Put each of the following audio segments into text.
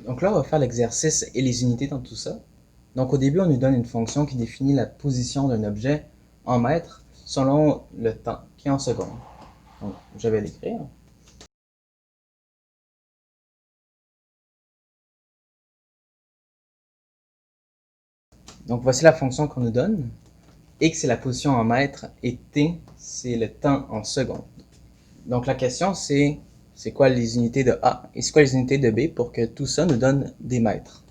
Donc là, on va faire l'exercice et les unités dans tout ça. Donc au début, on nous donne une fonction qui définit la position d'un objet en mètres selon le temps, qui est en secondes. Donc je vais l'écrire. Donc voici la fonction qu'on nous donne. X c'est la position en mètres et T c'est le temps en secondes. Donc la question c'est quoi les unités de A et c'est quoi les unités de B pour que tout ça nous donne des mètres.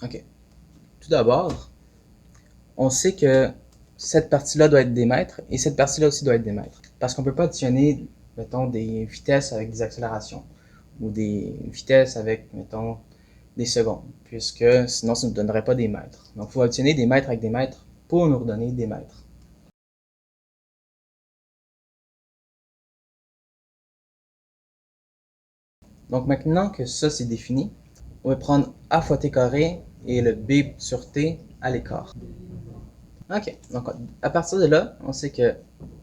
Ok. Tout d'abord, on sait que cette partie-là doit être des mètres et cette partie-là aussi doit être des mètres. Parce qu'on ne peut pas additionner, mettons, des vitesses avec des accélérations ou des vitesses avec, mettons, des secondes, puisque sinon ça ne nous donnerait pas des mètres. Donc il faut additionner des mètres avec des mètres pour nous redonner des mètres. Donc maintenant que ça c'est défini, on va prendre a fois t carré et le b sur t à l'écart. Ok, donc à partir de là, on sait que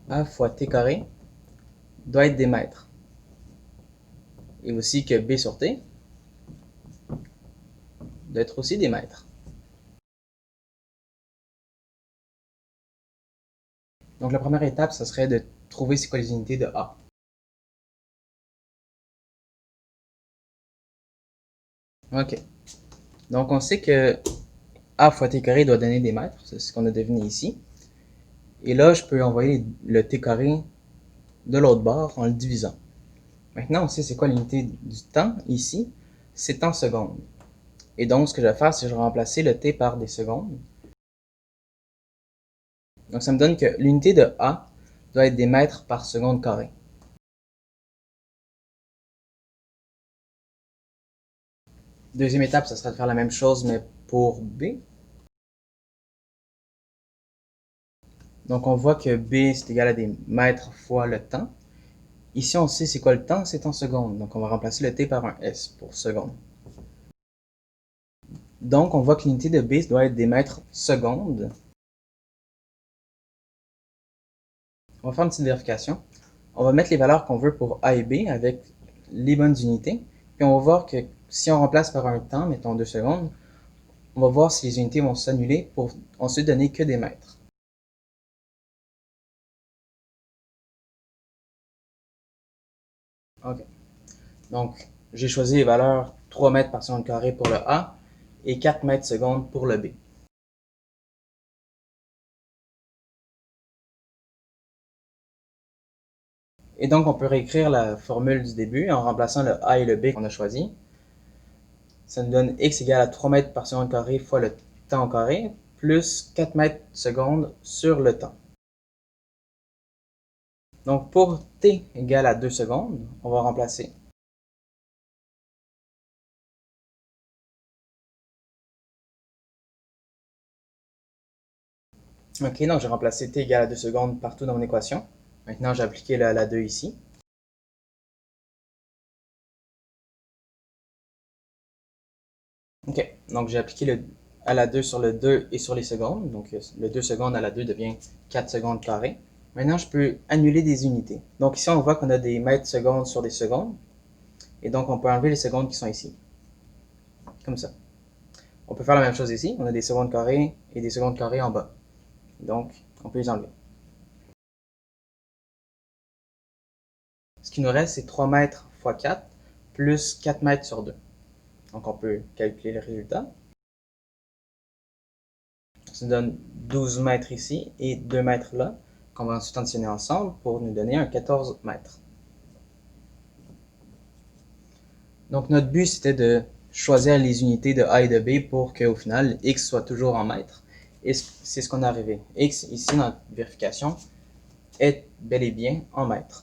a fois t carré doit être des mètres. Et aussi que b sur t doit être aussi des mètres. Donc la première étape, ce serait de trouver c'est quoi les unités de a. Ok, donc on sait que a fois t carré doit donner des mètres, c'est ce qu'on a deviné ici. Et là, je peux envoyer le t carré de l'autre bord en le divisant. Maintenant, on sait c'est quoi l'unité du temps ici, c'est en secondes. Et donc, ce que je vais faire, c'est que je vais remplacer le t par des secondes. Donc, ça me donne que l'unité de A doit être des mètres par seconde carré. Deuxième étape, ça serait de faire la même chose, mais pour B. Donc, on voit que B, c'est égal à des mètres fois le temps. Ici, on sait c'est quoi le temps, c'est en secondes. Donc, on va remplacer le t par un S pour seconde. Donc, on voit que l'unité de B doit être des mètres secondes. On va faire une petite vérification. On va mettre les valeurs qu'on veut pour A et B avec les bonnes unités. Puis on va voir que si on remplace par un temps, mettons 2 secondes, on va voir si les unités vont s'annuler pour ensuite donner que des mètres. Ok. Donc, j'ai choisi les valeurs 3 mètres par seconde carré pour le A et 4 mètres secondes pour le B. Et donc, on peut réécrire la formule du début en remplaçant le A et le B qu'on a choisi. Ça nous donne x égale à 3 mètres par seconde carré fois le temps au carré, plus 4 mètres secondes sur le temps. Donc pour t égale à 2 secondes, on va remplacer. Ok, donc j'ai remplacé t égale à 2 secondes partout dans mon équation. Maintenant, j'ai appliqué la 2 ici. Ok, donc j'ai appliqué à la 2 sur le 2 et sur les secondes. Donc le 2 secondes à la 2 devient 4 secondes carrées. Maintenant, je peux annuler des unités. Donc ici, on voit qu'on a des mètres secondes sur des secondes. Et donc, on peut enlever les secondes qui sont ici. Comme ça. On peut faire la même chose ici. On a des secondes carrées et des secondes carrées en bas. Donc, on peut les enlever. Ce qui nous reste, c'est 3 mètres fois 4 plus 4 mètres sur 2. Donc, on peut calculer le résultat. Ça nous donne 12 mètres ici et 2 mètres là, qu'on va ensuite additionner ensemble pour nous donner un 14 mètres. Donc, notre but, c'était de choisir les unités de A et de B pour qu'au final, X soit toujours en mètres. Et c'est ce qu'on est arrivé. X, ici, dans notre vérification, est bel et bien en mètres.